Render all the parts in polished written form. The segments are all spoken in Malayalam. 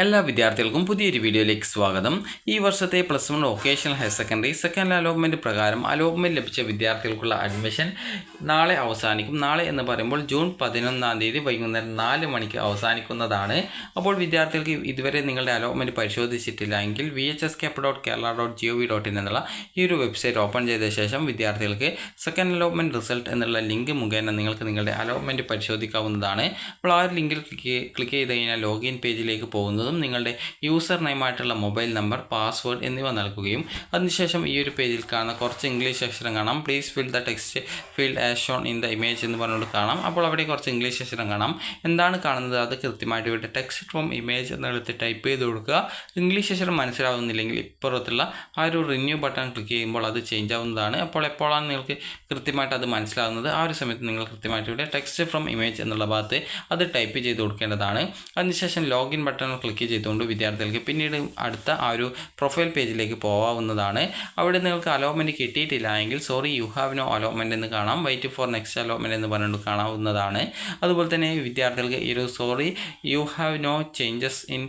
എല്ലാ വിദ്യാർത്ഥികൾക്കും പുതിയൊരു വീഡിയോയിലേക്ക് സ്വാഗതം. ഈ വർഷത്തെ +1 vocational higher secondary second allotment പ്രകാരം അലോട്ട്മെൻറ്റ് ലഭിച്ച വിദ്യാർത്ഥികൾക്കുള്ള അഡ്മിഷൻ നാളെ അവസാനിക്കും. നാളെ എന്ന് പറയുമ്പോൾ ജൂൺ 11 വൈകുന്നേരം 4 മണിക്ക് അവസാനിക്കുന്നതാണ്. അപ്പോൾ വിദ്യാർത്ഥികൾക്ക് ഇതുവരെ നിങ്ങളുടെ അലോട്ട്മെൻറ്റ് പരിശോധിച്ചിട്ടില്ല എങ്കിൽ vhscap.kerala.gov.in എന്നുള്ള ഈ ഒരു വെബ്സൈറ്റ് ഓപ്പൺ ചെയ്ത ശേഷം വിദ്യാർത്ഥികൾക്ക് സെക്കൻഡ് അലോട്ട്മെൻറ്റ് റിസൾട്ട് എന്നുള്ള ലിങ്ക് മുഖേന നിങ്ങൾക്ക് നിങ്ങളുടെ അലോട്ട്മെൻറ്റ് പരിശോധിക്കാവുന്നതാണ്. അപ്പോൾ ആ ഒരു ലിങ്കിൽ ക്ലിക്ക് ചെയ്ത് കഴിഞ്ഞാൽ ലോഗിൻ പേജിലേക്ക് പോകുന്നത് നിങ്ങളുടെ യൂസർ നെയിമായിട്ടുള്ള മൊബൈൽ നമ്പർ, പാസ്വേഡ് എന്നിവ നൽകുകയും അതിനുശേഷം ഈ ഒരു പേജിൽ കാണുന്ന കുറച്ച് ഇംഗ്ലീഷ് അക്ഷരം കാണാം. Please fill the text field as shown in the image എന്ന് പറഞ്ഞുകൊണ്ട് കാണാം. അപ്പോൾ അവിടെ കുറച്ച് ഇംഗ്ലീഷ് അക്ഷരം കാണാം. എന്താണ് കാണുന്നത് അത് കൃത്യമായിട്ട് ഇവിടെ ടെക്സ്റ്റ് ഫ്രോം ഇമേജ് എന്നെടുത്ത് ടൈപ്പ് ചെയ്ത് കൊടുക്കുക. ഇംഗ്ലീഷ് അക്ഷരം മനസ്സിലാവുന്നില്ലെങ്കിൽ ഇപ്പുറത്തുള്ള ആ ഒരു റിന്യൂ ബട്ടൺ ക്ലിക്ക് ചെയ്യുമ്പോൾ അത് ചേഞ്ച് ആവുന്നതാണ്. അപ്പോൾ എപ്പോഴാണ് നിങ്ങൾക്ക് കൃത്യമായിട്ട് അത് മനസ്സിലാവുന്നത് ആ ഒരു സമയത്ത് നിങ്ങൾ കൃത്യമായിട്ട് ഇവിടെ ടെക്സ്റ്റ് ഫ്രോം ഇമേജ് എന്നുള്ള ഭാഗത്ത് അത് ടൈപ്പ് ചെയ്ത് കൊടുക്കേണ്ടതാണ്. അതിനുശേഷം ലോഗിൻ ബട്ടൺ ക്ലിക്ക് ചെയ്തുകൊണ്ട് വിദ്യാർത്ഥികൾക്ക് പിന്നീട് അടുത്ത ആ ഒരു പ്രൊഫൈൽ പേജിലേക്ക് പോകാവുന്നതാണ്. അവിടെ നിങ്ങൾക്ക് അലോട്ട്മെൻറ്റ് കിട്ടിയിട്ടില്ല എങ്കിൽ sorry you have no allotment എന്ന് കാണാം. വെയിറ്റ് ഫോർ നെക്സ്റ്റ് അലോട്ട്മെൻറ്റ് എന്ന് പറഞ്ഞുകൊണ്ട് കാണാവുന്നതാണ്. അതുപോലെ തന്നെ വിദ്യാർത്ഥികൾക്ക് ഈ ഒരു sorry you have no changes in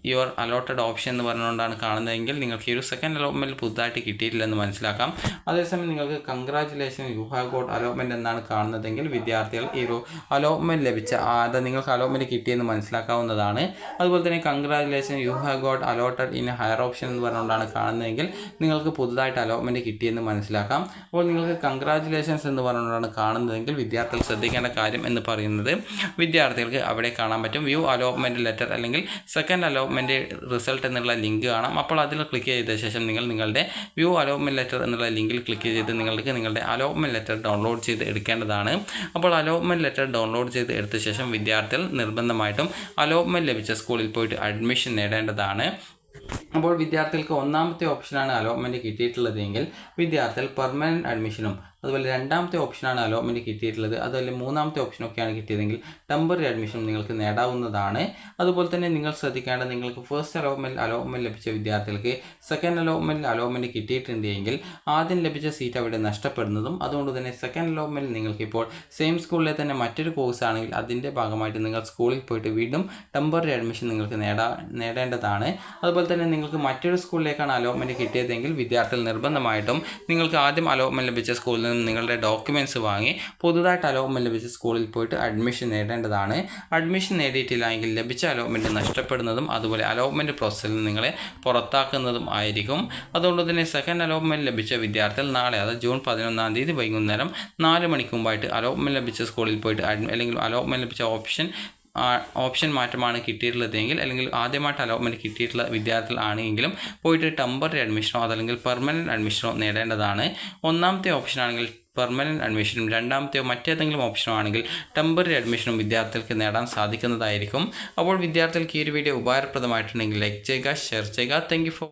your allotted option എന്ന് പറഞ്ഞുകൊണ്ടാണ് കാണുന്നതെങ്കിൽ നിങ്ങൾക്ക് ഈ ഒരു സെക്കൻഡ് അലോട്ട്മെൻറ്റ് പുതുതായിട്ട് കിട്ടിയിട്ടില്ലെന്ന് മനസ്സിലാക്കാം. അതേസമയം നിങ്ങൾക്ക് congratulation you have got allotment എന്നാണ് കാണുന്നതെങ്കിൽ വിദ്യാർത്ഥികൾ ഈ ഒരു അലോട്ട്മെൻറ്റ് ലഭിച്ച അത് നിങ്ങൾക്ക് അലോട്ട്മെൻറ്റ് കിട്ടിയെന്ന് മനസ്സിലാക്കാവുന്നതാണ്. അതുപോലെ തന്നെ congratulation you have got allotted in higher option എന്ന് പറഞ്ഞുകൊണ്ടാണ് കാണുന്നതെങ്കിൽ നിങ്ങൾക്ക് പുതുതായിട്ട് അലോട്ട്മെൻറ്റ് കിട്ടിയെന്ന് മനസ്സിലാക്കാം. അപ്പോൾ നിങ്ങൾക്ക് കൺഗ്രാജുലേഷൻസ് എന്ന് പറഞ്ഞുകൊണ്ടാണ് കാണുന്നതെങ്കിൽ വിദ്യാർത്ഥികൾ ശ്രദ്ധിക്കേണ്ട കാര്യം എന്ന് പറയുന്നത് വിദ്യാർത്ഥികൾക്ക് അവിടെ കാണാൻ പറ്റും വ്യൂ അലോട്ട്മെൻറ്റ് ലെറ്റർ അല്ലെങ്കിൽ സെക്കൻഡ് അലോട്ട്മെൻറ്റ് റിസൾട്ട് എന്നുള്ള ലിങ്ക് കാണാം. അപ്പോൾ അതിൽ ക്ലിക്ക് ചെയ്ത ശേഷം നിങ്ങൾ നിങ്ങളുടെ വ്യൂ അലോട്ട്മെൻറ്റ് ലെറ്റർ എന്നുള്ള ലിങ്കിൽ ക്ലിക്ക് ചെയ്ത് നിങ്ങൾക്ക് നിങ്ങളുടെ അലോട്ട്മെൻറ്റ് ലെറ്റർ ഡൗൺലോഡ് ചെയ്ത് എടുക്കേണ്ടതാണ്. അപ്പോൾ അലോട്ട്മെൻറ്റ് ലെറ്റർ ഡൗൺലോഡ് ചെയ്ത് എടുത്ത ശേഷം വിദ്യാർത്ഥികൾ നിർബന്ധമായിട്ടും അലോട്ട്മെൻറ്റ് ലഭിച്ച സ്കൂളിൽ പോയിട്ട് അഡ്മിഷൻ നേടേണ്ടതാണ്. അപ്പോൾ വിദ്യാർത്ഥികൾക്ക് ഒന്നാമത്തെ ഓപ്ഷനാണ് അലോട്ട്മെൻറ്റ് കിട്ടിയിട്ടുള്ളതെങ്കിൽ വിദ്യാർത്ഥികൾ പെർമനൻറ്റ് അഡ്മിഷനും അതുപോലെ രണ്ടാമത്തെ ഓപ്ഷനാണ് അലോട്ട്മെൻറ്റ് കിട്ടിയിട്ടുള്ളത് അതുപോലെ മൂന്നാമത്തെ ഓപ്ഷനൊക്കെയാണ് കിട്ടിയതെങ്കിൽ ടെമ്പററി അഡ്മിഷൻ നിങ്ങൾക്ക് നേടാവുന്നതാണ്. അതുപോലെ തന്നെ നിങ്ങൾ ശ്രദ്ധിക്കേണ്ടത് നിങ്ങൾക്ക് ഫസ്റ്റ് അലോട്ട്മെൻറ്റ് ലഭിച്ച വിദ്യാർത്ഥികൾക്ക് സെക്കൻഡ് അലോട്ട്മെൻറ്റ് കിട്ടിയിട്ടുണ്ടെങ്കിൽ ആദ്യം ലഭിച്ച സീറ്റ് അവിടെ നഷ്ടപ്പെടുന്നതും അതുകൊണ്ട് തന്നെ സെക്കൻഡ് അലോട്ട്മെൻറ്റ് നിങ്ങൾക്ക് ഇപ്പോൾ സെയിം സ്കൂളിലെ തന്നെ മറ്റൊരു കോഴ്സ് ആണെങ്കിൽ അതിൻ്റെ ഭാഗമായിട്ട് നിങ്ങൾ സ്കൂളിൽ പോയിട്ട് വീണ്ടും ടെമ്പററി അഡ്മിഷൻ നിങ്ങൾക്ക് നേടേണ്ടതാണ്. അതുപോലെ തന്നെ നിങ്ങൾക്ക് മറ്റൊരു സ്കൂളിലേക്കാണ് അലോട്ട്മെൻറ്റ് കിട്ടിയതെങ്കിൽ വിദ്യാർത്ഥികൾ നിർബന്ധമായിട്ടും നിങ്ങൾക്ക് ആദ്യം അലോട്ട്മെൻറ്റ് ലഭിച്ച സ്കൂളിൽ നിങ്ങളുടെ ഡോക്യുമെൻറ്റ്സ് വാങ്ങി പുതുതായിട്ട് അലോട്ട്മെൻറ്റ് ലഭിച്ച സ്കൂളിൽ പോയിട്ട് അഡ്മിഷൻ നേടേണ്ടതാണ്. അഡ്മിഷൻ നേടിയിട്ടില്ല എങ്കിൽ ലഭിച്ച അലോട്ട്മെൻറ്റ് നഷ്ടപ്പെടുന്നതും അതുപോലെ അലോട്ട്മെൻറ്റ് പ്രോസസ്സിൽ നിന്ന് നിങ്ങളെ പുറത്താക്കുന്നതും ആയിരിക്കും. അതുകൊണ്ട് തന്നെ സെക്കൻഡ് അലോട്ട്മെൻറ്റ് ലഭിച്ച വിദ്യാർത്ഥികൾ നാളെ അത് ജൂൺ 11 വൈകുന്നേരം 4 മണിക്ക് മുമ്പായിട്ട് അലോട്ട്മെൻറ്റ് ലഭിച്ച സ്കൂളിൽ പോയിട്ട് അല്ലെങ്കിൽ അലോട്ട്മെൻറ്റ് ലഭിച്ച ഓപ്ഷൻ മാറ്റമാണ് കിട്ടിയിട്ടുള്ളതെങ്കിൽ അല്ലെങ്കിൽ ആദ്യമായിട്ട് അലോട്ട്മെൻറ്റ് കിട്ടിയിട്ടുള്ള വിദ്യാർത്ഥികൾ ആണെങ്കിലും പോയിട്ട് ടെമ്പററി അഡ്മിഷനോ അതല്ലെങ്കിൽ പെർമനൻറ്റ് അഡ്മിഷനോ നേടേണ്ടതാണ്. ഒന്നാമത്തെ ഓപ്ഷനാണെങ്കിൽ പെർമനൻറ്റ് അഡ്മിഷനും രണ്ടാമത്തെയോ മറ്റേതെങ്കിലും ഓപ്ഷനോ ആണെങ്കിൽ ടെമ്പററി അഡ്മിഷനും വിദ്യാർത്ഥികൾക്ക് നേടാൻ സാധിക്കുന്നതായിരിക്കും. അപ്പോൾ വിദ്യാർത്ഥികൾക്ക് ഈ ഒരു വീഡിയോ ഉപകാരപ്രദമായിട്ടുണ്ടെങ്കിൽ ലൈക്ക് ചെയ്യുക, ഷെയർ ചെയ്യുക. Thank you for